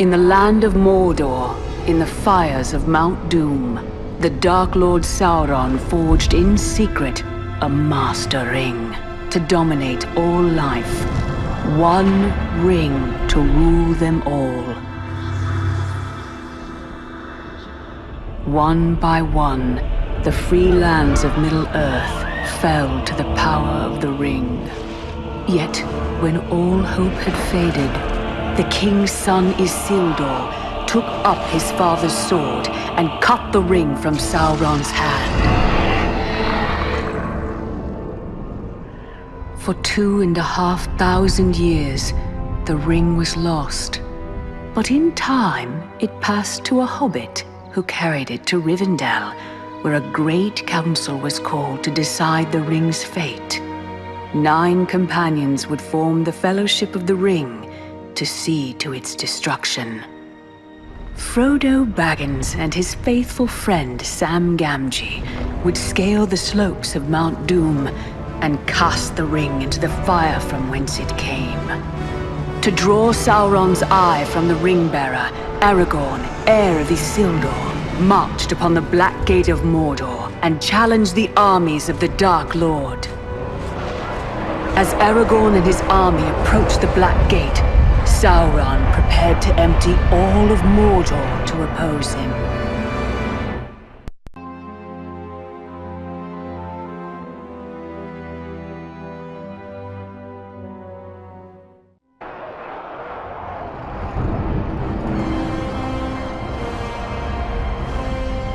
In the land of Mordor, in the fires of Mount Doom, the Dark Lord Sauron forged in secret a Master Ring to dominate all life. One ring to rule them all. One by one, the free lands of Middle-earth fell to the power of the ring. Yet, when all hope had faded, the king's son Isildur took up his father's sword and cut the ring from Sauron's hand. For 2,500 years, the ring was lost. But in time, it passed to a hobbit who carried it to Rivendell, where a great council was called to decide the ring's fate. 9 companions would form the Fellowship of the Ring to see to its destruction. Frodo Baggins and his faithful friend Sam Gamgee would scale the slopes of Mount Doom and cast the ring into the fire from whence it came. To draw Sauron's eye from the ring-bearer, Aragorn, heir of Isildur, marched upon the Black Gate of Mordor and challenged the armies of the Dark Lord. As Aragorn and his army approached the Black Gate, Sauron prepared to empty all of Mordor to oppose him.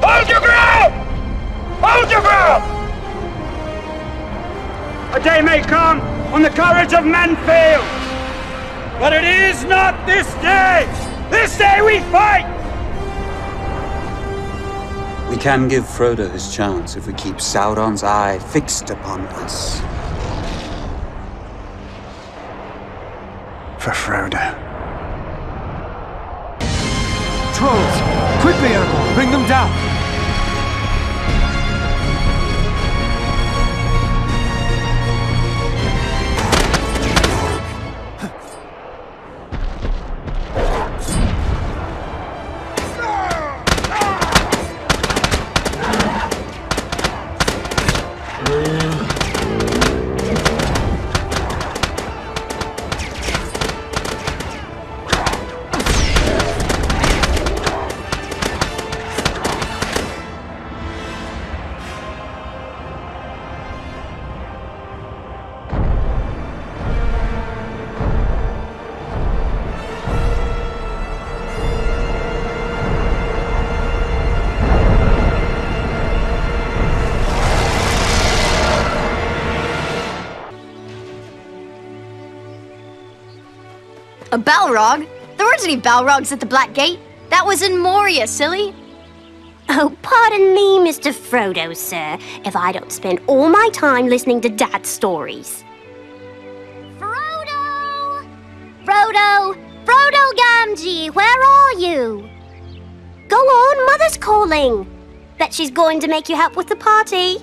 Hold your ground! Hold your ground! A day may come when the courage of men fails. But it is not this day! This day we fight! We can give Frodo his chance if we keep Sauron's eye fixed upon us. For Frodo. Trolls! Quickly, Aragorn! Bring them down! A Balrog? There weren't any Balrogs at the Black Gate. That was in Moria, silly. Oh, pardon me, Mr. Frodo, sir, if I don't spend all my time listening to Dad's stories. Frodo! Frodo! Frodo Gamgee, where are you? Go on, Mother's calling. Bet she's going to make you help with the party.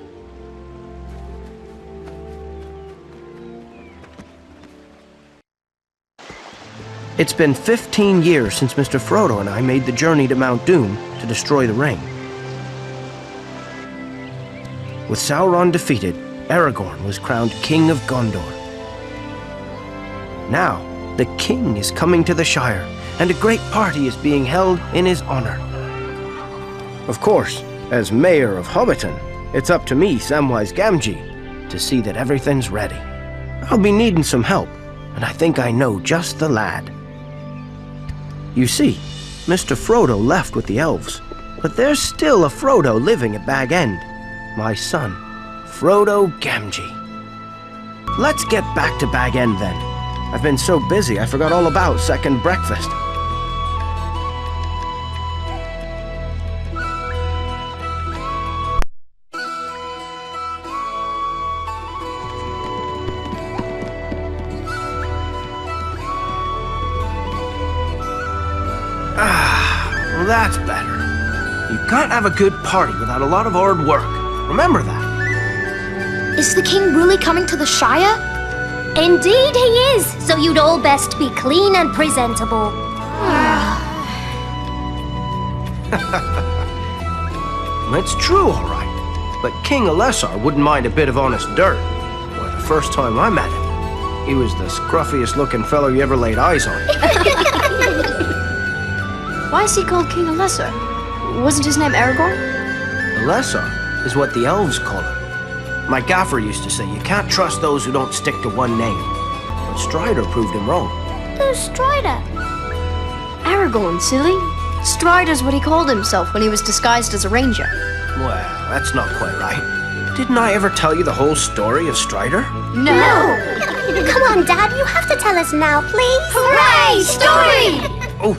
It's been 15 years since Mr. Frodo and I made the journey to Mount Doom to destroy the ring. With Sauron defeated, Aragorn was crowned King of Gondor. Now, the king is coming to the Shire, and a great party is being held in his honor. Of course, as mayor of Hobbiton, it's up to me, Samwise Gamgee, to see that everything's ready. I'll be needing some help, and I think I know just the lad. You see, Mr. Frodo left with the elves, but there's still a Frodo living at Bag End. My son, Frodo Gamgee. Let's get back to Bag End then. I've been so busy I forgot all about second breakfast. Well, that's better. You can't have a good party without a lot of hard work. Remember that. Is the king really coming to the Shire? Indeed he is, so you'd all best be clean and presentable. It's true, all right. But King Alessar wouldn't mind a bit of honest dirt. Why, the first time I met him, he was the scruffiest looking fellow you ever laid eyes on. Why is he called King Alessar? Wasn't his name Aragorn? Alessar is what the elves call him. My gaffer used to say you can't trust those who don't stick to one name. But Strider proved him wrong. Who's Strider? Aragorn, silly. Strider's what he called himself when he was disguised as a ranger. Well, that's not quite right. Didn't I ever tell you the whole story of Strider? No! Come on, Dad, you have to tell us now, please. Hooray! Story! Oh.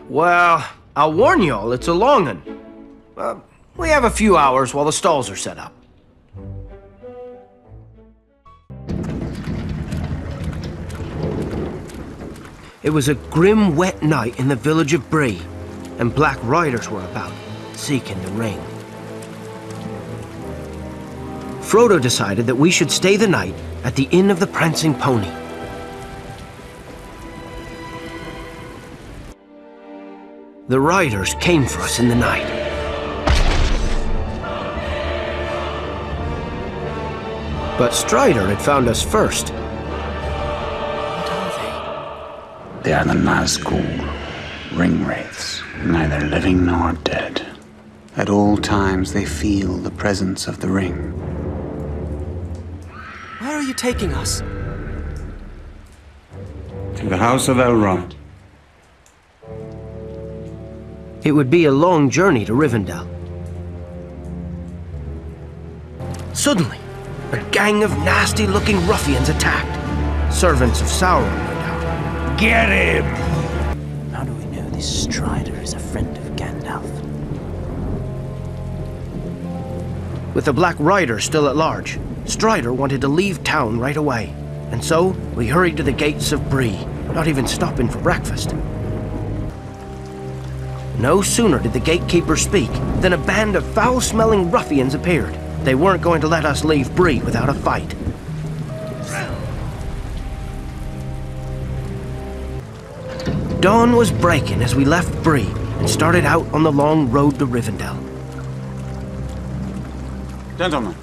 Well, I'll warn you all, it's a long one. We have a few hours while the stalls are set up. It was a grim, wet night in the village of Bree, and black riders were about, seeking the ring. Frodo decided that we should stay the night at the Inn of the Prancing Pony. The riders came for us in the night. But Strider had found us first. They are the Nazgul, ring wraiths, neither living nor dead. At all times they feel the presence of the ring. Where are you taking us? To the House of Elrond. It would be a long journey to Rivendell. Suddenly, a gang of nasty-looking ruffians attacked. Servants of Sauron, no doubt. Get him! How do we know this Strider is a friend of Gandalf? With the Black Rider still at large, Strider wanted to leave town right away. And so, we hurried to the gates of Bree, not even stopping for breakfast. No sooner did the gatekeeper speak than a band of foul-smelling ruffians appeared. They weren't going to let us leave Bree without a fight. Dawn was breaking as we left Bree and started out on the long road to Rivendell. Gentlemen,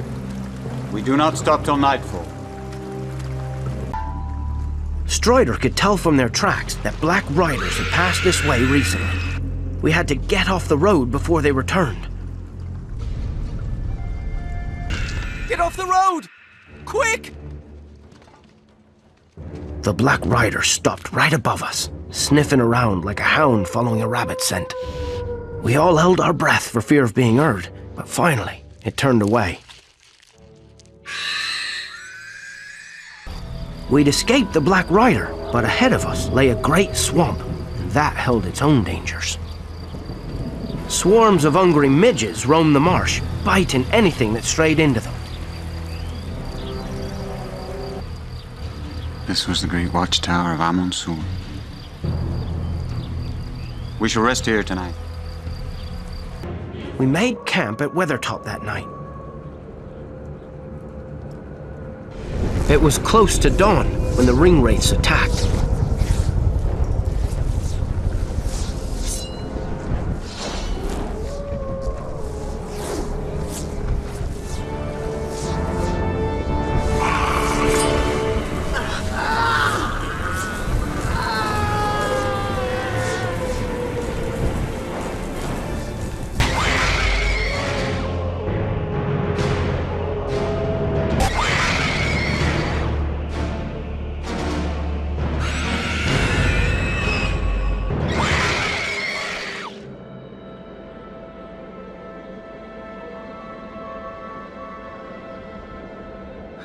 we do not stop till nightfall. Strider could tell from their tracks that Black Riders had passed this way recently. We had to get off the road before they returned. Get off the road! Quick! The Black Rider stopped right above us, sniffing around like a hound following a rabbit scent. We all held our breath for fear of being heard, but finally, it turned away. We'd escaped the Black Rider, but ahead of us lay a great swamp, and that held its own dangers. Swarms of hungry midges roamed the marsh, biting anything that strayed into them. This was the great watchtower of Amon-Sul. We shall rest here tonight. We made camp at Weathertop that night. It was close to dawn when the ring wraiths attacked.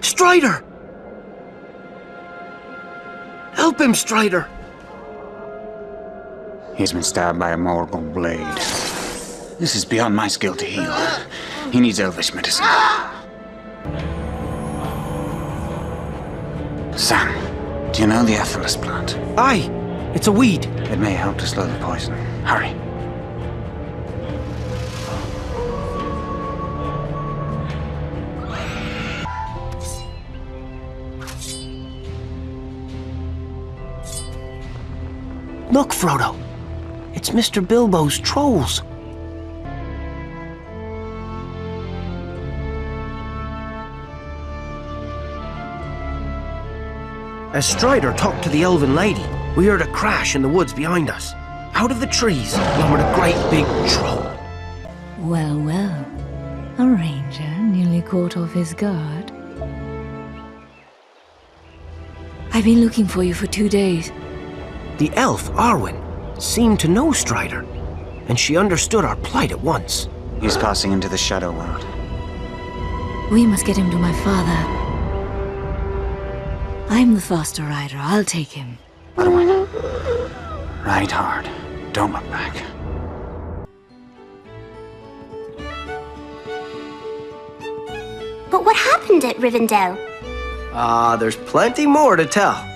Strider! Help him, Strider! He's been stabbed by a Morgul blade. This is beyond my skill to heal. He needs elvish medicine. Sam, do you know the Athelas plant? Aye, it's a weed. It may help to slow the poison. Hurry. Look, Frodo. It's Mr. Bilbo's trolls. As Strider talked to the elven lady, we heard a crash in the woods behind us. Out of the trees lumbered a great big troll. Well, well. A ranger nearly caught off his guard. I've been looking for you for 2 days. The elf, Arwen, seemed to know Strider, and she understood our plight at once. He's passing into the Shadow World. We must get him to my father. I'm the faster rider. I'll take him. Arwen, ride hard. Don't look back. But what happened at Rivendell? There's plenty more to tell.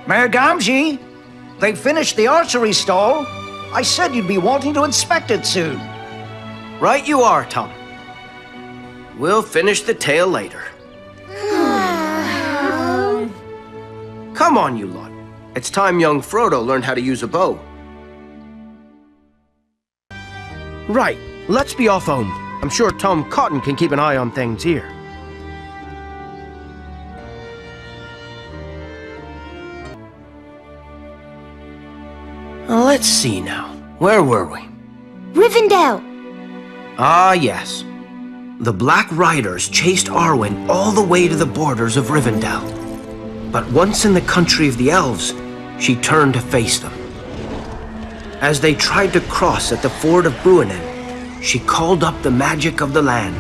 Mayor Gamgee, they finished the archery stall. I said you'd be wanting to inspect it soon. Right you are, Tom. We'll finish the tale later. Come on, you lot. It's time young Frodo learned how to use a bow. Right, let's be off home. I'm sure Tom Cotton can keep an eye on things here. Let's see now. Where were we? Rivendell! Ah, yes. The Black Riders chased Arwen all the way to the borders of Rivendell. But once in the country of the elves, she turned to face them. As they tried to cross at the ford of Bruinen, she called up the magic of the land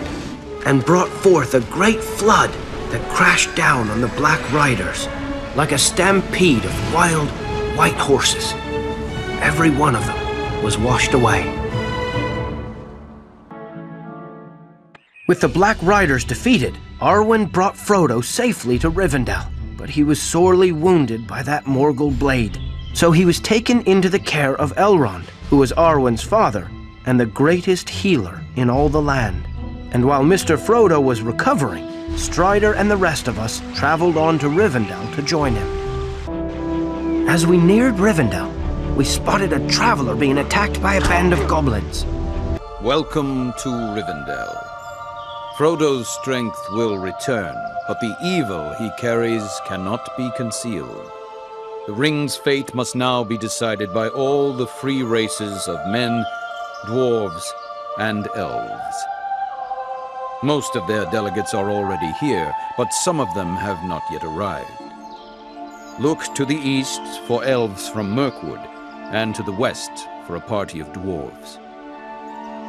and brought forth a great flood that crashed down on the Black Riders like a stampede of wild, white horses. Every one of them was washed away. With the Black Riders defeated, Arwen brought Frodo safely to Rivendell, but he was sorely wounded by that Morgul blade. So he was taken into the care of Elrond, who was Arwen's father and the greatest healer in all the land. And while Mr. Frodo was recovering, Strider and the rest of us traveled on to Rivendell to join him. As we neared Rivendell, we spotted a traveler being attacked by a band of goblins. Welcome to Rivendell. Frodo's strength will return, but the evil he carries cannot be concealed. The ring's fate must now be decided by all the free races of men, dwarves, and elves. Most of their delegates are already here, but some of them have not yet arrived. Look to the east for elves from Mirkwood, and to the west for a party of dwarves.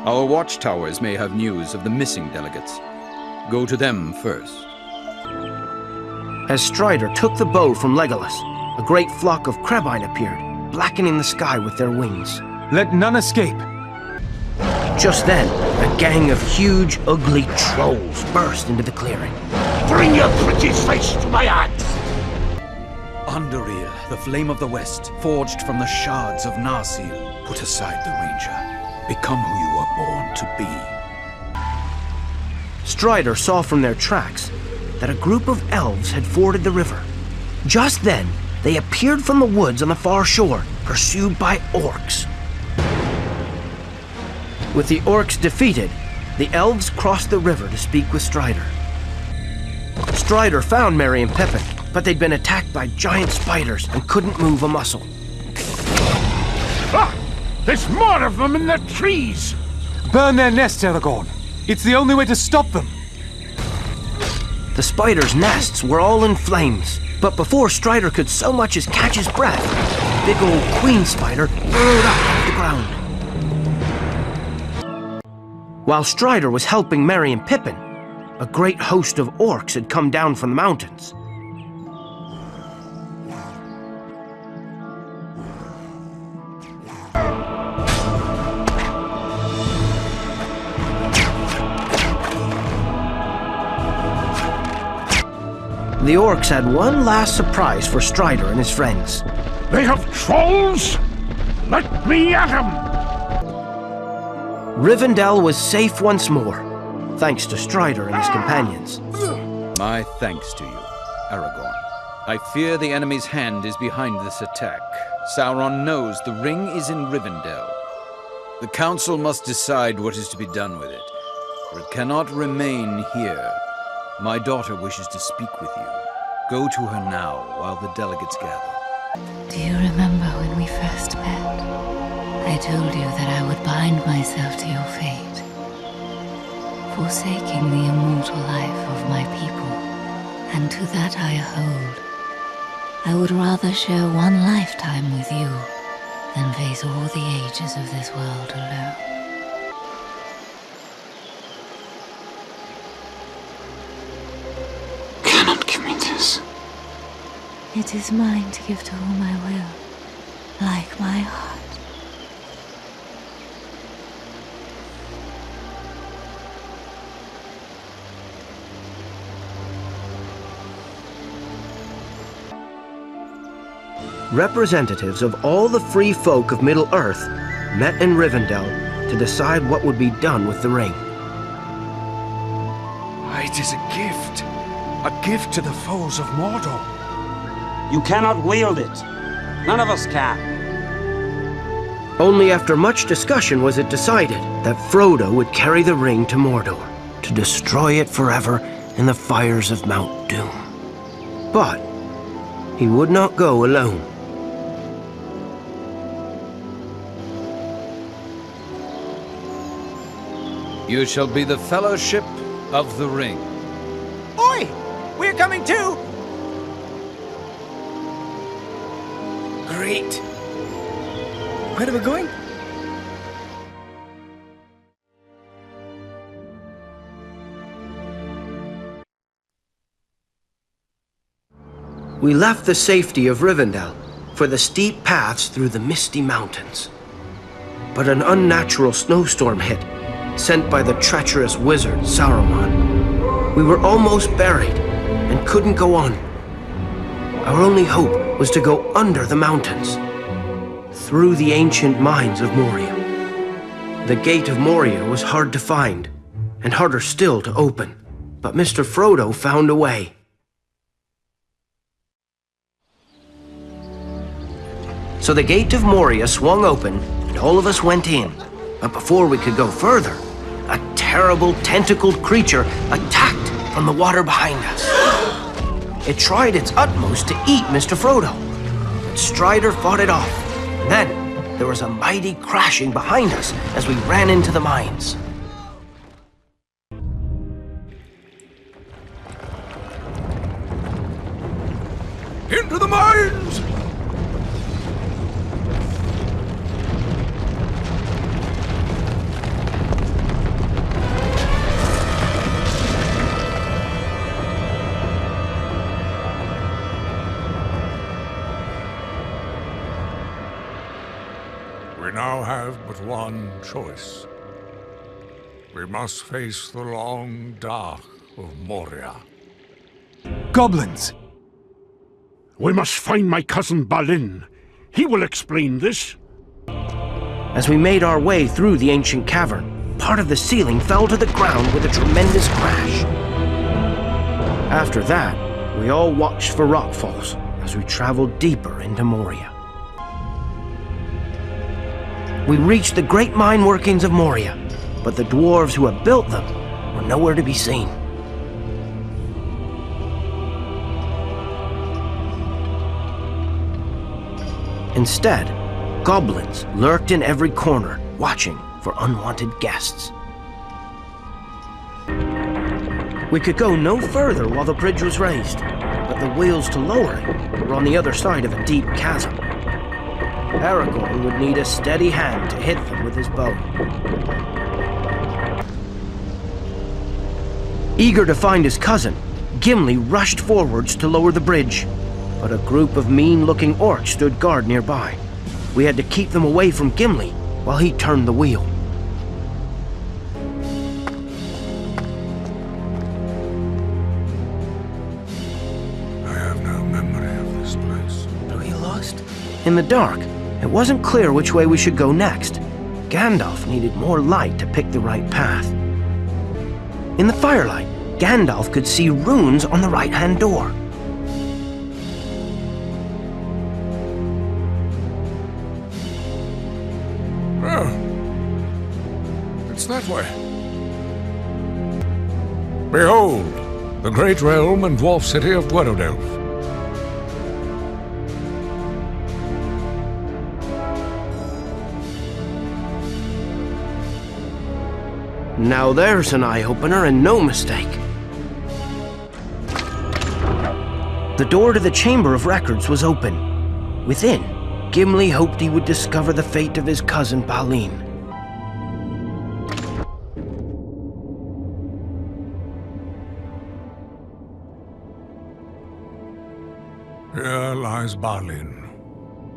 Our watchtowers may have news of the missing delegates. Go to them first. As Strider took the bow from Legolas, a great flock of Crebbine appeared, blackening the sky with their wings. Let none escape. Just then, a gang of huge, ugly trolls burst into the clearing. Bring your pretty face to my hands! Underear, the flame of the west, forged from the shards of Narsil. Put aside the ranger. Become who you are born to be. Strider saw from their tracks that a group of elves had forded the river. Just then, they appeared from the woods on the far shore, pursued by orcs. With the orcs defeated, the elves crossed the river to speak with Strider. Strider found Merry and Pippin, but they'd been attacked by giant spiders and couldn't move a muscle. Ah! There's more of them in the trees! Burn their nest, Aragorn. It's the only way to stop them. The spiders' nests were all in flames, but before Strider could so much as catch his breath, a big old queen spider burrowed up off the ground. While Strider was helping Merry and Pippin, a great host of orcs had come down from the mountains. The orcs had one last surprise for Strider and his friends. They have trolls? Let me at them! Rivendell was safe once more, thanks to Strider and his companions. My thanks to you, Aragorn. I fear the enemy's hand is behind this attack. Sauron knows the ring is in Rivendell. The council must decide what is to be done with it, for it cannot remain here. My daughter wishes to speak with you. Go to her now while the delegates gather. Do you remember when we first met? I told you that I would bind myself to your fate, forsaking the immortal life of my people, and to that I hold. I would rather share one lifetime with you than face all the ages of this world alone. Cannot give me this. It is mine to give to whom I will, like my heart. Representatives of all the free folk of Middle-earth met in Rivendell to decide what would be done with the ring. It is a gift to the foes of Mordor. You cannot wield it. None of us can. Only after much discussion was it decided that Frodo would carry the ring to Mordor to destroy it forever in the fires of Mount Doom. But he would not go alone. You shall be the Fellowship of the Ring. Oi! We're coming too! Great. Where are we going? We left the safety of Rivendell for the steep paths through the misty mountains. But an unnatural snowstorm hit, sent by the treacherous wizard Saruman. We were almost buried and couldn't go on. Our only hope was to go under the mountains, through the ancient mines of Moria. The Gate of Moria was hard to find, and harder still to open, but Mr. Frodo found a way. So the Gate of Moria swung open, and all of us went in. But before we could go further, a terrible tentacled creature attacked from the water behind us. It tried its utmost to eat Mr. Frodo, but Strider fought it off. Then there was a mighty crashing behind us as we ran into the mines. Into the mines! We now have but one choice. We must face the long dark of Moria. Goblins! We must find my cousin Balin. He will explain this. As we made our way through the ancient cavern, part of the ceiling fell to the ground with a tremendous crash. After that, we all watched for rockfalls as we traveled deeper into Moria. We reached the great mine workings of Moria, but the dwarves who had built them were nowhere to be seen. Instead, goblins lurked in every corner, watching for unwanted guests. We could go no further while the bridge was raised, but the wheels to lower it were on the other side of a deep chasm. Aragorn would need a steady hand to hit them with his bow. Eager to find his cousin, Gimli rushed forwards to lower the bridge, but a group of mean-looking orcs stood guard nearby. We had to keep them away from Gimli while he turned the wheel. I have no memory of this place. Are we lost? In the dark, it wasn't clear which way we should go next. Gandalf needed more light to pick the right path. In the firelight, Gandalf could see runes on the right-hand door. that way. Behold, the great realm and dwarf city of Dwerodelf. Now there's an eye-opener and no mistake. The door to the Chamber of Records was open. Within, Gimli hoped he would discover the fate of his cousin Balin. Here lies Balin,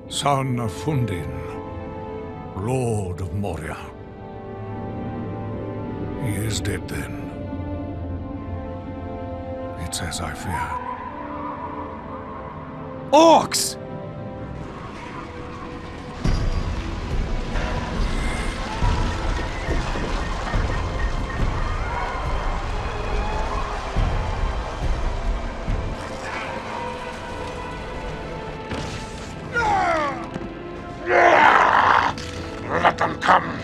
son of Fundin, Lord of Moria. He is dead then. It's as I feared. Orcs! Let them come.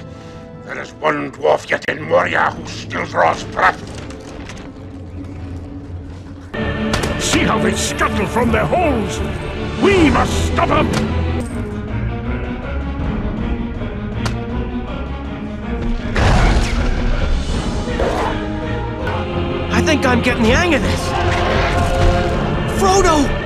There is one dwarf yet in Moria who still draws breath. See how they scuttle from their holes! We must stop them! I think I'm getting the hang of this. Frodo!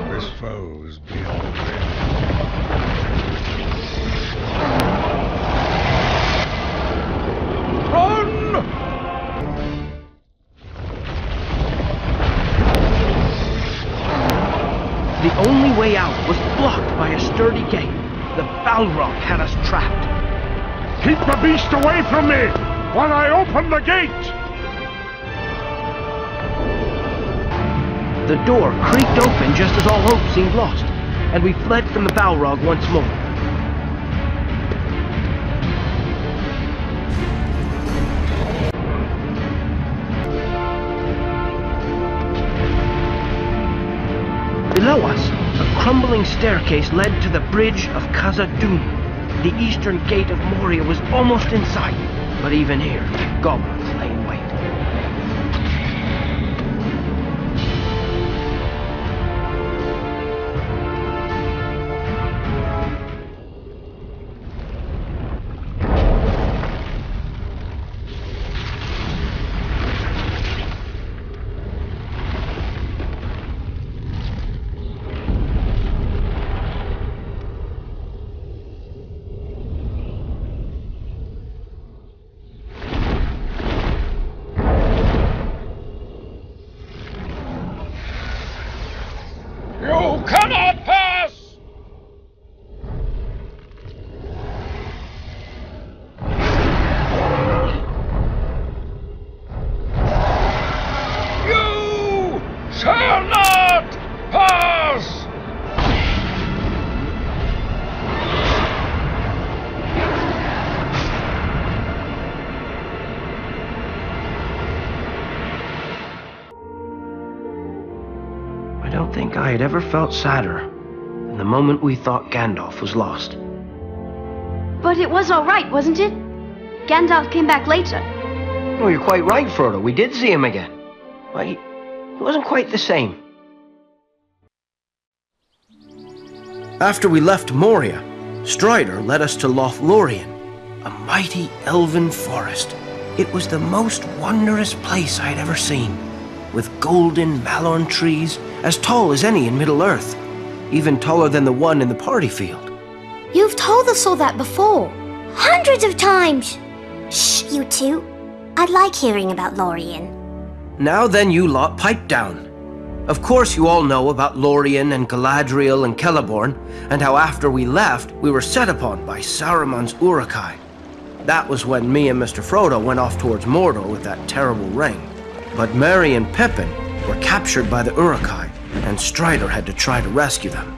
This foe is beyond me. Run! The only way out was blocked by a sturdy gate. The Balrog had us trapped. Keep the beast away from me while I open the gate! The door creaked open just as all hope seemed lost, and we fled from the Balrog once more. Below us, a crumbling staircase led to the bridge of Khazad-dûm. The eastern gate of Moria was almost in sight, but even here, goblins lay in wait. You cannot pass! You shall not pass! I don't think I had ever felt sadder than the moment we thought Gandalf was lost. But it was all right, wasn't it? Gandalf came back later. Oh, you're quite right, Frodo. We did see him again. But he wasn't quite the same. After we left Moria, Strider led us to Lothlorien, a mighty elven forest. It was the most wondrous place I had ever seen, with golden malorn trees as tall as any in Middle-earth, even taller than the one in the party field. You've told us all that before. Hundreds of times! Shh, you two. I'd like hearing about Lorien. Now then, you lot, pipe down. Of course you all know about Lorien and Galadriel and Celeborn, and how after we left, we were set upon by Saruman's Uruk-hai. That was when me and Mr. Frodo went off towards Mordor with that terrible ring. But Merry and Pippin were captured by the Uruk-hai, and Strider had to try to rescue them.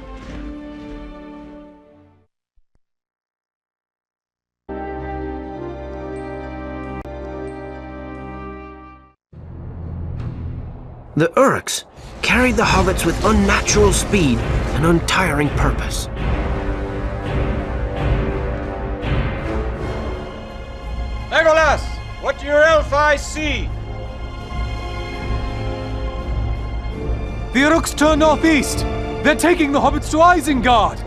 The Uruks carried the hobbits with unnatural speed and untiring purpose. Legolas, what do your elf eyes see? The Uruks turn northeast! They're taking the hobbits to Isengard!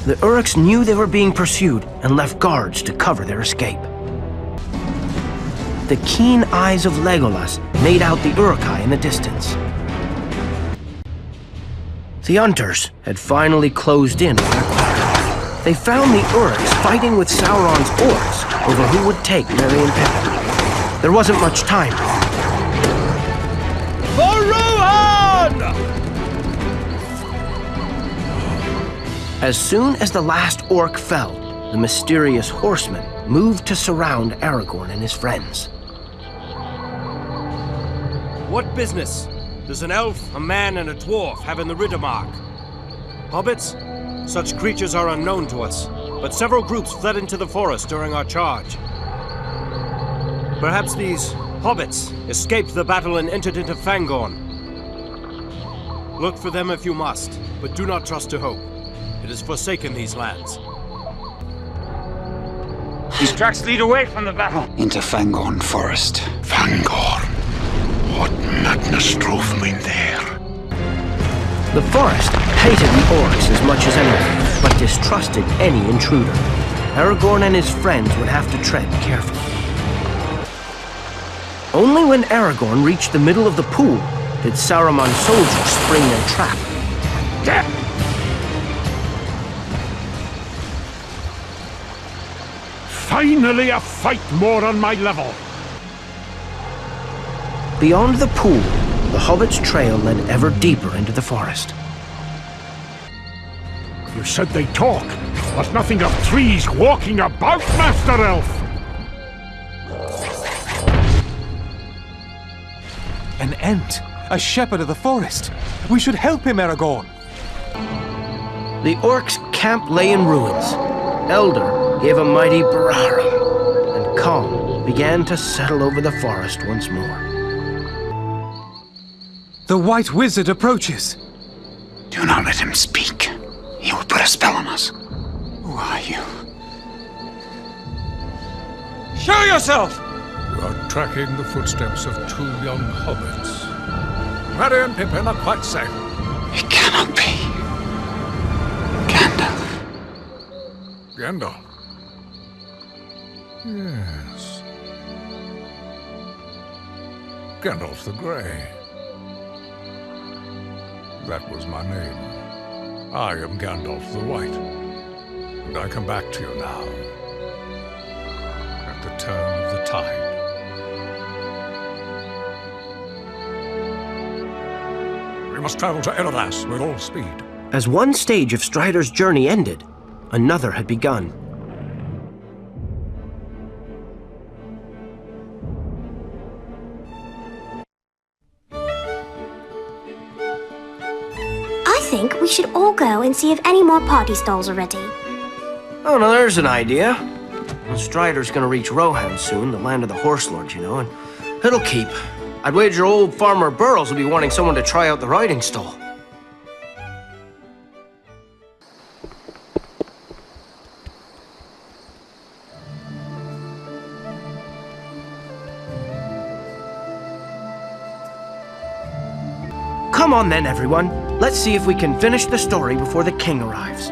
The Uruks knew they were being pursued and left guards to cover their escape. The keen eyes of Legolas made out the Uruk-hai in the distance. The hunters had finally closed in on their quarry. They found the Uruks fighting with Sauron's orcs over who would take Merry and Pippin. There wasn't much time. For Rohan! As soon as the last orc fell, the mysterious horsemen moved to surround Aragorn and his friends. What business does an elf, a man, and a dwarf have in the Riddermark? Hobbits? Such creatures are unknown to us, but several groups fled into the forest during our charge. Perhaps these hobbits escaped the battle and entered into Fangorn. Look for them if you must, but do not trust to hope. It has forsaken these lands. These tracks lead away from the battle. Into Fangorn Forest. Fangorn. What madness drove me there? The forest hated the orcs as much as anyone, but distrusted any intruder. Aragorn and his friends would have to tread carefully. Only when Aragorn reached the middle of the pool did Saruman's soldiers spring their trap. Finally a fight more on my level. Beyond the pool, the hobbits' trail led ever deeper into the forest. You said they talk, but nothing of trees walking about, Master Elf! An Ent, a shepherd of the forest. We should help him, Aragorn. The orcs' camp lay in ruins. Elder gave a mighty Bararum, and calm began to settle over the forest once more. The White Wizard approaches. Do not let him speak. He will put a spell on us. Who are you? Show yourself! You are tracking the footsteps of two young hobbits. Merry and Pippin are quite safe. It cannot be. Gandalf. Gandalf? Yes. Gandalf the Grey. That was my name. I am Gandalf the White. And I come back to you now. At the turn of the tide. We must travel to Erebor with all speed. As one stage of Strider's journey ended, another had begun. I think we should all go and see if any more party stalls are ready. Oh, no, there's an idea. Well, Strider's gonna reach Rohan soon, the land of the Horse Lords, you know, and it'll keep. I'd wager old Farmer Burrows will be wanting someone to try out the riding stall. Come on then, everyone. Let's see if we can finish the story before the king arrives.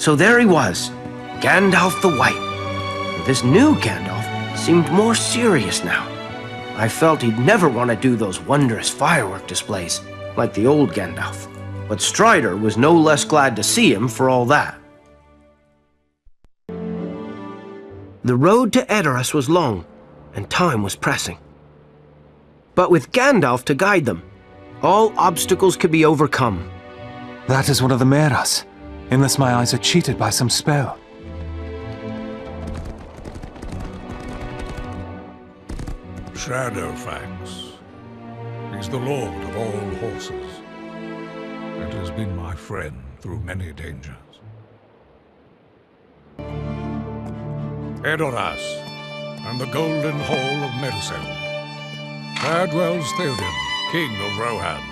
So there he was, Gandalf the White. This new Gandalf seemed more serious now. I felt he'd never want to do those wondrous firework displays like the old Gandalf. But Strider was no less glad to see him for all that. The road to Edoras was long, and time was pressing. But with Gandalf to guide them, all obstacles could be overcome. That is one of the Meras, unless my eyes are cheated by some spell. Shadowfax. He's the lord of all horses, and has been my friend through many dangers. Edoras, and the Golden Hall of Medicine. There dwells Theoden, king of Rohan,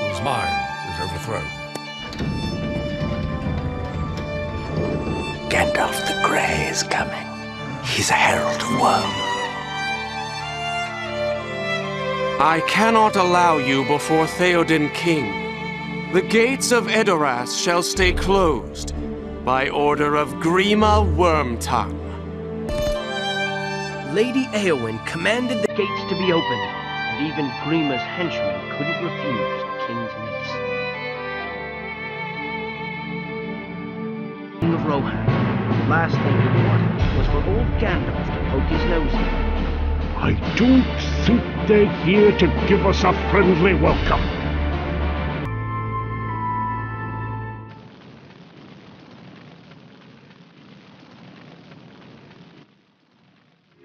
whose mind is overthrown. Gandalf the Grey is coming. He's a herald of woe. I cannot allow you before Theoden King. The gates of Edoras shall stay closed by order of Grima Wormtongue. Lady Eowyn commanded the gates to be opened, and even Grima's henchmen couldn't refuse the king's niece. King of Rohan, the last thing he wanted was for old Gandalf to poke his nose in. I don't think they're here to give us a friendly welcome.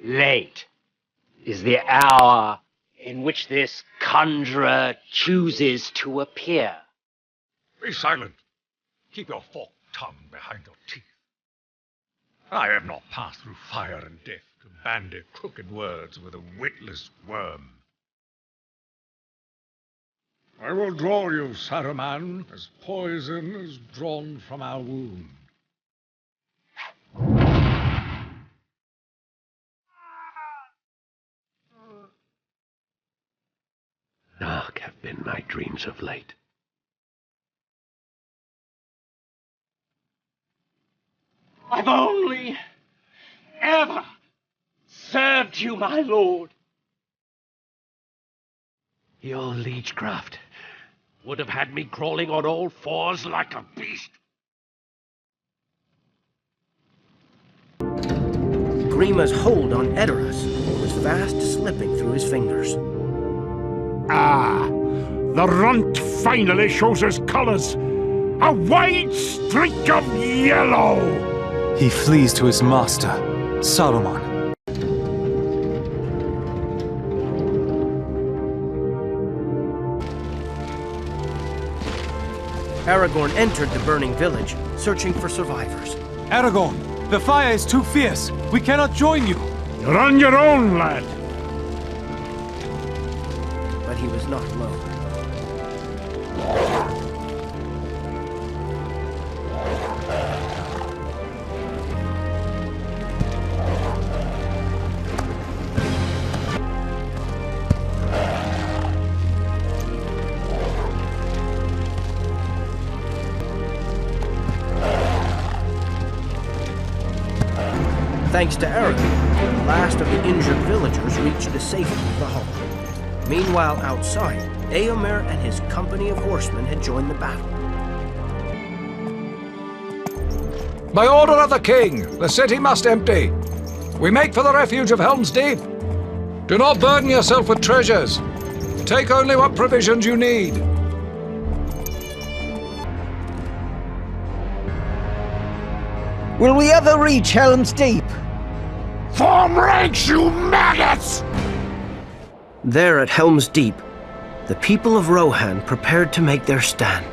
Late is the hour in which this conjurer chooses to appear. Be silent. Keep your forked tongue behind your teeth. I have not passed through fire and death to bandy crooked words with a witless worm. I will draw you, Saruman, as poison is drawn from our wound. Dark have been my dreams of late. I've only ever served you, my lord. Your liegecraft would have had me crawling on all fours like a beast. Grima's hold on Edoras was fast slipping through his fingers. Ah, the runt finally shows his colors. A wide streak of yellow! He flees to his master, Saruman. Aragorn entered the burning village, searching for survivors. Aragorn, the fire is too fierce. We cannot join you. You're on your own, lad. But he was not alone. Thanks to Aragorn, the last of the injured villagers reached the safety of the hall. Meanwhile, outside, Éomer and his company of horsemen had joined the battle. By order of the king, the city must empty. We make for the refuge of Helm's Deep. Do not burden yourself with treasures. Take only what provisions you need. Will we ever reach Helm's Deep? Form ranks, you maggots! There at Helm's Deep, the people of Rohan prepared to make their stand.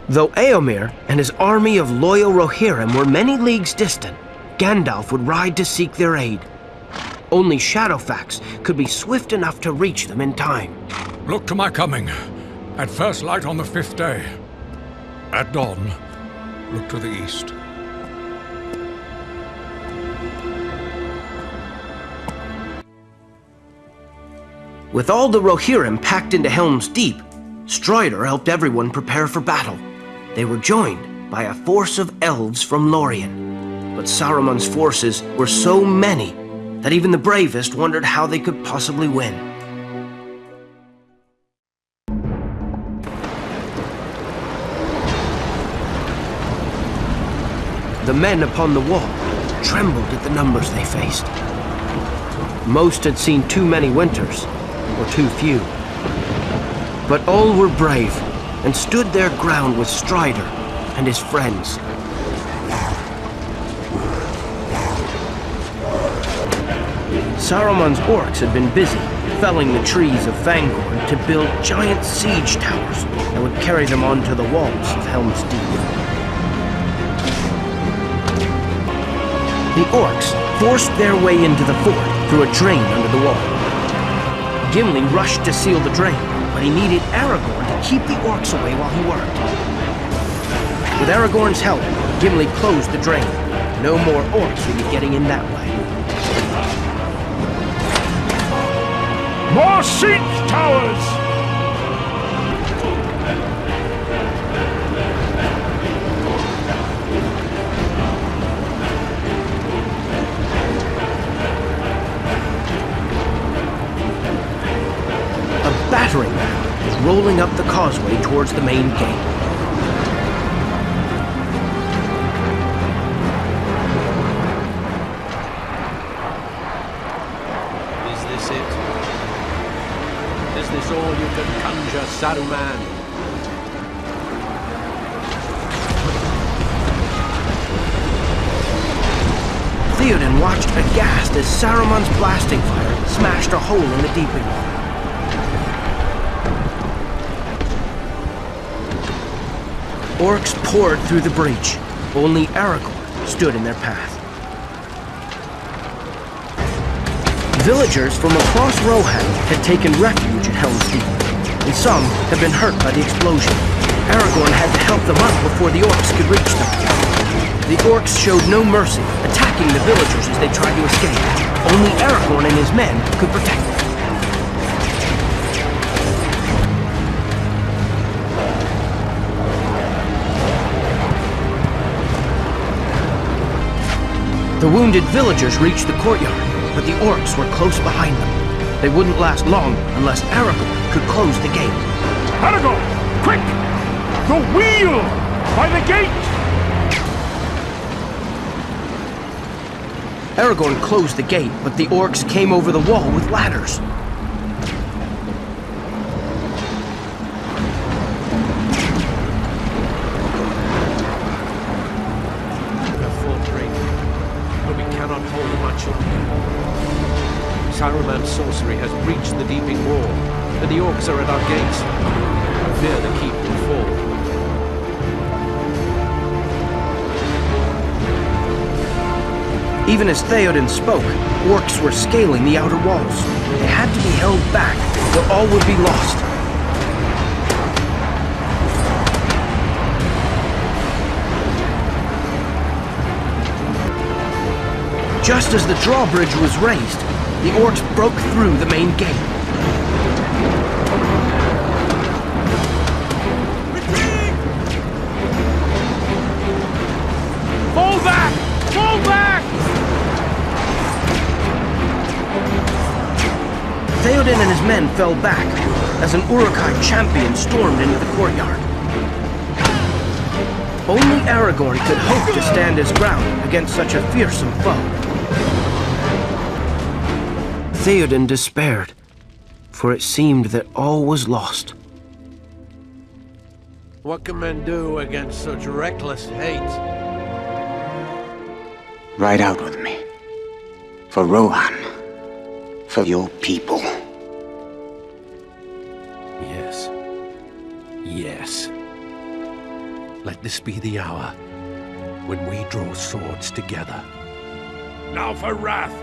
Though Éomer and his army of loyal Rohirrim were many leagues distant, Gandalf would ride to seek their aid. Only Shadowfax could be swift enough to reach them in time. Look to my coming, at first light on the 5th day. At dawn, look to the east. With all the Rohirrim packed into Helm's Deep, Strider helped everyone prepare for battle. They were joined by a force of elves from Lorien. But Saruman's forces were so many that even the bravest wondered how they could possibly win. The men upon the wall trembled at the numbers they faced. Most had seen too many winters, or too few. But all were brave and stood their ground with Strider and his friends. Saruman's orcs had been busy felling the trees of Fangorn to build giant siege towers that would carry them onto the walls of Helm's Deep. The orcs forced their way into the fort through a drain under the wall. Gimli rushed to seal the drain, but he needed Aragorn to keep the orcs away while he worked. With Aragorn's help, Gimli closed the drain. No more orcs would be getting in that way. More siege towers! A battering ram is rolling up the causeway towards the main gate. All you can conjure, Saruman. Theoden watched aghast as Saruman's blasting fire smashed a hole in the deeping wall. Orcs poured through the breach. Only Aragorn stood in their path. Villagers from across Rohan had taken refuge at Helm's Deep, and some had been hurt by the explosion. Aragorn had to help them up before the orcs could reach them. The orcs showed no mercy, attacking the villagers as they tried to escape. Only Aragorn and his men could protect them. The wounded villagers reached the courtyard, but the orcs were close behind them. They wouldn't last long unless Aragorn could close the gate. Aragorn! Quick! The wheel! By the gate! Aragorn closed the gate, but the orcs came over the wall with ladders. Saruman's sorcery has breached the Deeping Wall, and the orcs are at our gates. I fear the keep will fall. Even as Theoden spoke, orcs were scaling the outer walls. They had to be held back, or all would be lost. Just as the drawbridge was raised, the orcs broke through the main gate. Retreat! Fall back! Fall back! Theoden and his men fell back as an Uruk-hai champion stormed into the courtyard. Only Aragorn could hope to stand his ground against such a fearsome foe. Theoden despaired, for it seemed that all was lost. What can men do against such reckless hate? Ride out with me. For Rohan. For your people. Yes. Yes. Let this be the hour when we draw swords together. Now for wrath,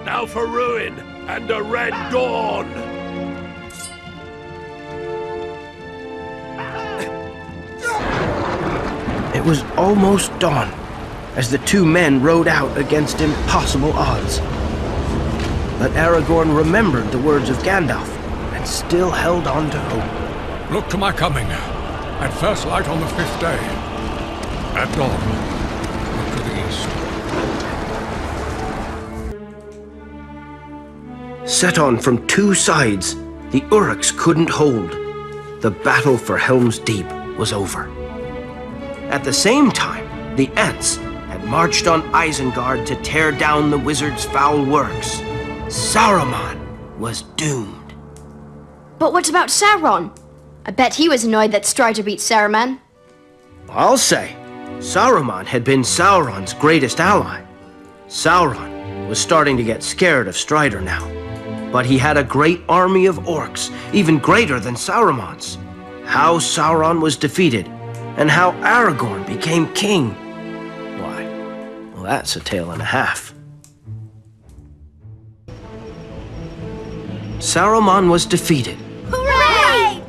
now for ruin, and a red dawn! It was almost dawn as the two men rode out against impossible odds. But Aragorn remembered the words of Gandalf and still held on to hope. Look to my coming. At first light on the 5th day. At dawn, look to the east. Set on from two sides, the Uruks couldn't hold. The battle for Helm's Deep was over. At the same time, the Ents had marched on Isengard to tear down the wizard's foul works. Saruman was doomed. But what about Sauron? I bet he was annoyed that Strider beat Saruman. I'll say, Saruman had been Sauron's greatest ally. Sauron was starting to get scared of Strider now. But he had a great army of orcs, even greater than Sauron's. How Sauron was defeated, and how Aragorn became king. Why, well, that's a tale and a half. Saruman was defeated. Hooray!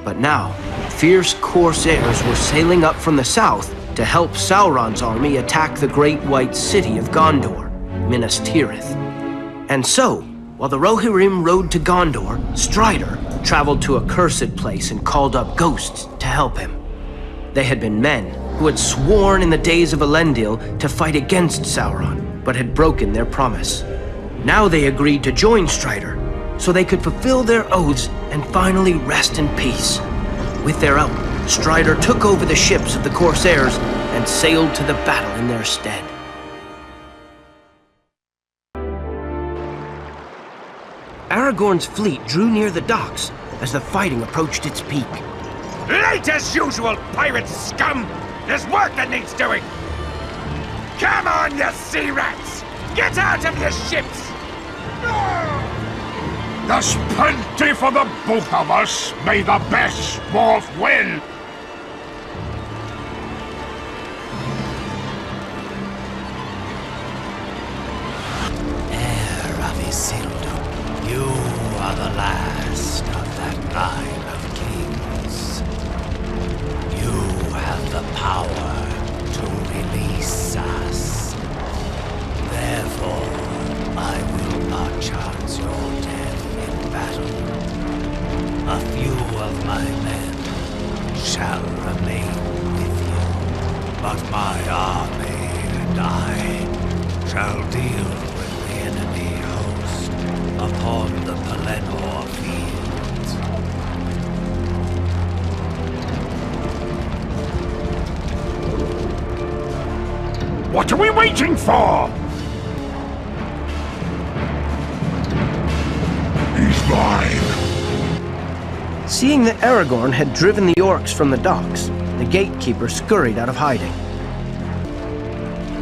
But now, fierce corsairs were sailing up from the south to help Sauron's army attack the great white city of Gondor, Minas Tirith. And so, while the Rohirrim rode to Gondor, Strider traveled to a cursed place and called up ghosts to help him. They had been men who had sworn in the days of Elendil to fight against Sauron, but had broken their promise. Now they agreed to join Strider, so they could fulfill their oaths and finally rest in peace. With their help, Strider took over the ships of the corsairs and sailed to the battle in their stead. Aragorn's fleet drew near the docks as the fighting approached its peak. Late as usual, pirate scum! There's work that needs doing! Come on, you sea rats! Get out of your ships! There's plenty for the both of us. May the best dwarf win! Heir of Isildur, you are the last of that line of kings. You have the power to release us. Therefore, I will not chance your death in battle. A few of my men shall remain with you, but my army and I shall deal with the enemy host upon the Pelennor fields. What are we waiting for? He's mine. Seeing that Aragorn had driven the orcs from the docks, the gatekeeper scurried out of hiding.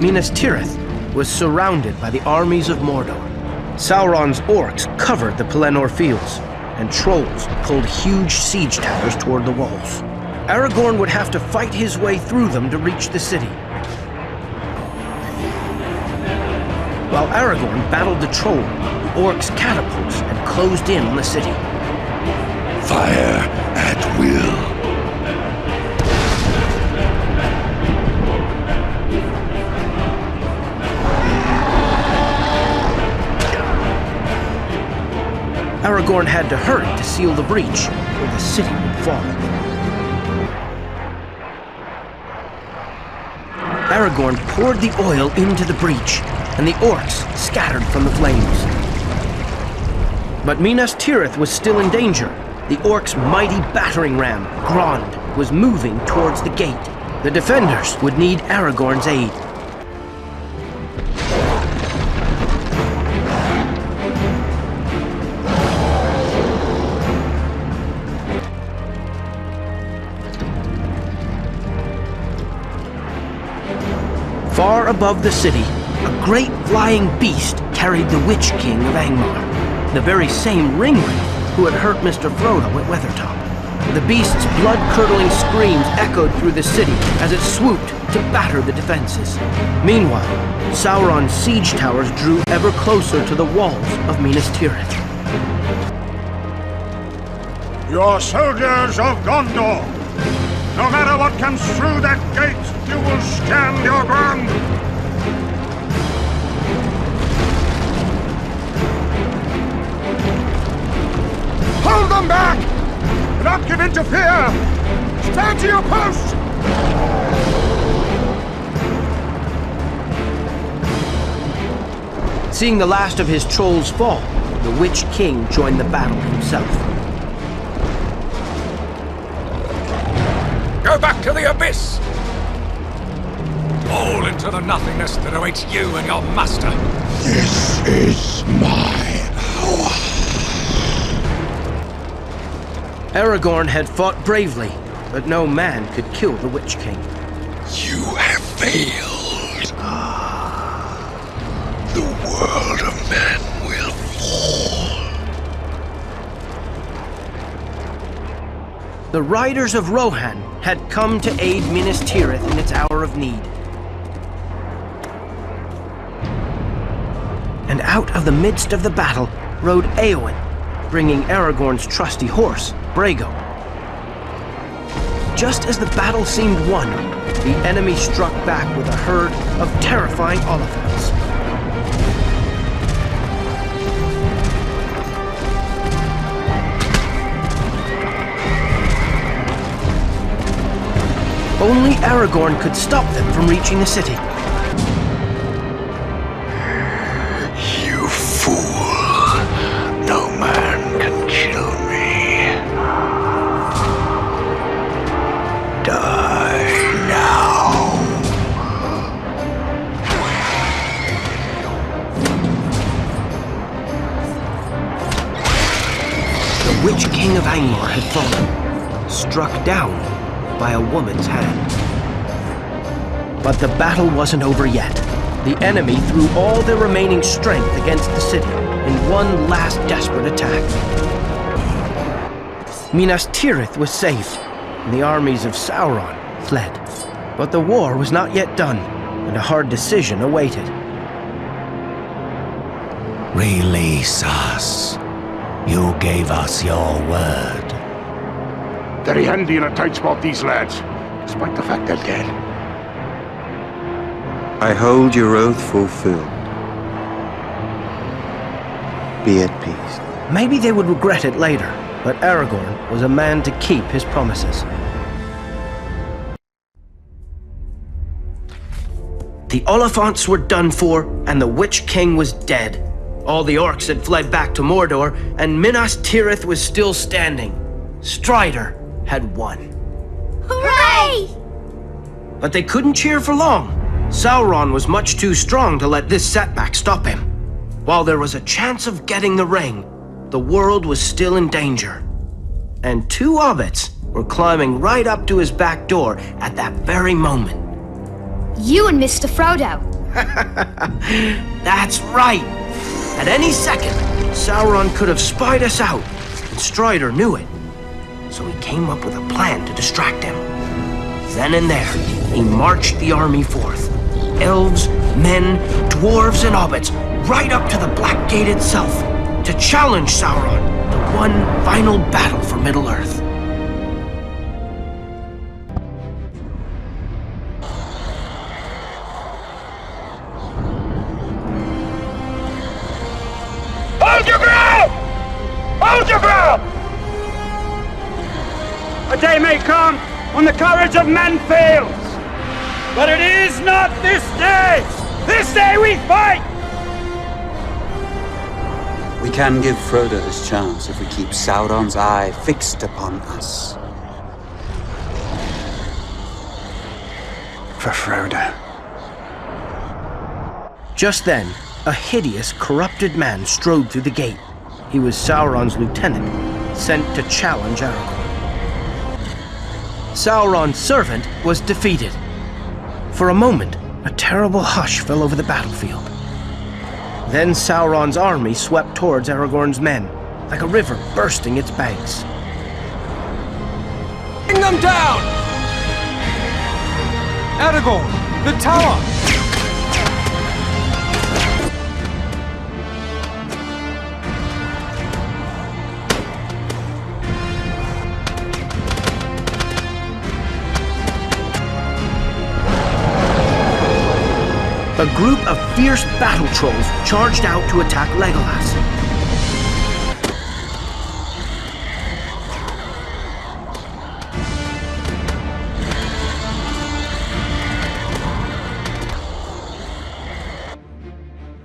Minas Tirith was surrounded by the armies of Mordor. Sauron's orcs covered the Pelennor fields, and trolls pulled huge siege towers toward the walls. Aragorn would have to fight his way through them to reach the city. While Aragorn battled the troll, the orcs' catapults had closed in on the city. Fire at will. Aragorn had to hurry to seal the breach, or the city would fall. Aragorn poured the oil into the breach, and the orcs scattered from the flames. But Minas Tirith was still in danger. The orcs' mighty battering ram, Grond, was moving towards the gate. The defenders would need Aragorn's aid. Far above the city, a great flying beast carried the Witch King of Angmar, the very same Ringwraith who had hurt Mr. Frodo at Weathertop. The beast's blood-curdling screams echoed through the city as it swooped to batter the defenses. Meanwhile, Sauron's siege towers drew ever closer to the walls of Minas Tirith. Your soldiers of Gondor, no matter what comes through that gate, you will stand your ground. Hold them back! Do not give in to fear! Stand to your post! Seeing the last of his trolls fall, the Witch King joined the battle himself. Go back to the abyss! Fall into the nothingness that awaits you and your master! This is my hour. Aragorn had fought bravely, but no man could kill the Witch King. You have failed. The world The riders of Rohan had come to aid Minas Tirith in its hour of need. And out of the midst of the battle rode Éowyn, bringing Aragorn's trusty horse, Brago. Just as the battle seemed won, the enemy struck back with a herd of terrifying Oliphaunts. Only Aragorn could stop them from reaching the city. You fool! No man can kill me. Die now. The Witch King of Angmar had fallen, struck down by a woman's hand. But the battle wasn't over yet. The enemy threw all their remaining strength against the city in one last desperate attack. Minas Tirith was saved, and the armies of Sauron fled. But the war was not yet done, and a hard decision awaited. Release us. You gave us your word. Very handy in a tight spot, these lads, despite the fact they're dead. I hold your oath fulfilled. Be at peace. Maybe they would regret it later, but Aragorn was a man to keep his promises. The Oliphaunts were done for, and the Witch King was dead. All the orcs had fled back to Mordor, and Minas Tirith was still standing. Strider had won. Hooray! But they couldn't cheer for long. Sauron was much too strong to let this setback stop him. While there was a chance of getting the ring, the world was still in danger. And two hobbits were climbing right up to his back door at that very moment. You and Mr. Frodo. That's right. At any second, Sauron could have spied us out, and Strider knew it. So he came up with a plan to distract him. Then and there, he marched the army forth. Elves, men, dwarves, and hobbits, right up to the Black Gate itself, to challenge Sauron to one final battle for Middle-earth. Hold your ground! Hold your ground! A day may come when the courage of men fails. But it is not this day! This day we fight! We can give Frodo his chance if we keep Sauron's eye fixed upon us. For Frodo. Just then, a hideous, corrupted man strode through the gate. He was Sauron's lieutenant, sent to challenge Aragorn. Sauron's servant was defeated. For a moment, a terrible hush fell over the battlefield. Then Sauron's army swept towards Aragorn's men, like a river bursting its banks. Bring them down! Aragorn, the tower! A group of fierce battle trolls charged out to attack Legolas.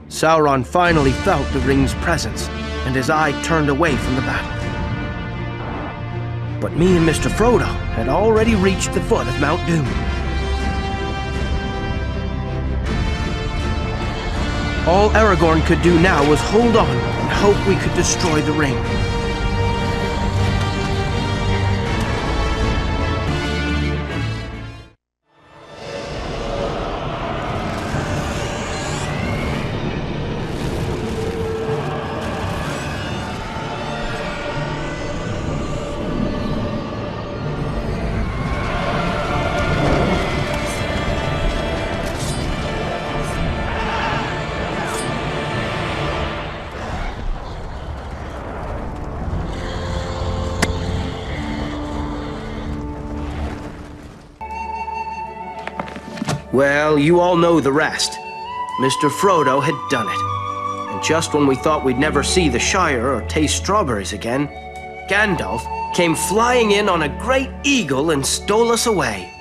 Sauron finally felt the ring's presence, and his eye turned away from the battle. But me and Mr. Frodo had already reached the foot of Mount Doom. All Aragorn could do now was hold on and hope we could destroy the ring. Well, you all know the rest. Mr. Frodo had done it. And just when we thought we'd never see the Shire or taste strawberries again, Gandalf came flying in on a great eagle and stole us away.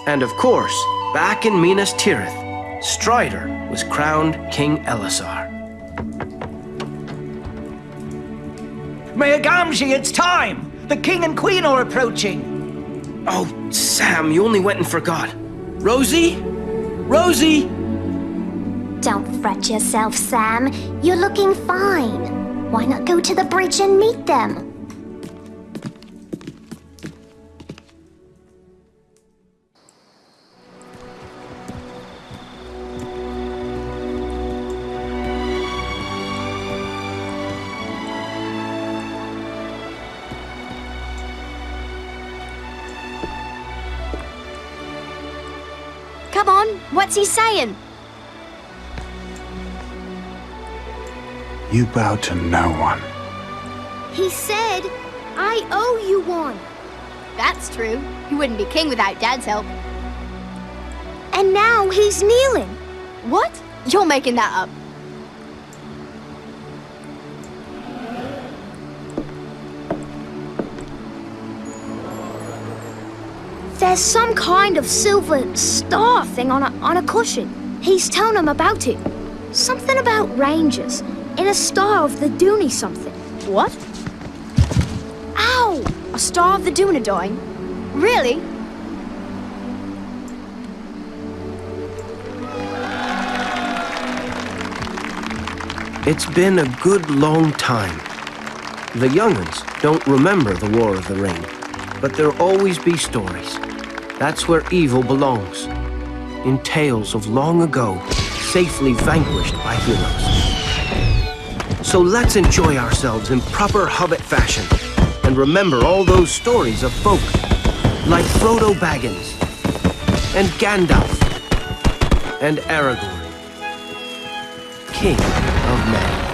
And of course, back in Minas Tirith, Strider was crowned King Elessar. Mayor Gamgee, it's time! The king and queen are approaching! Oh, Sam, you only went and forgot. Rosie? Rosie! Don't fret yourself, Sam. You're looking fine. Why not go to the bridge and meet them? Come on, what's he saying? You bow to no one. He said, I owe you one. That's true. He wouldn't be king without Dad's help. And now he's kneeling. What? You're making that up. There's some kind of silver star thing on a cushion. He's telling him about it. Something about rangers in a Star of the Dooney something. What? Ow! A Star of the Dunedain? Really? It's been a good long time. The young'uns don't remember the War of the Ring, but there'll always be stories. That's where evil belongs. In tales of long ago, safely vanquished by heroes. So let's enjoy ourselves in proper Hobbit fashion and remember all those stories of folk like Frodo Baggins and Gandalf and Aragorn, King of Men.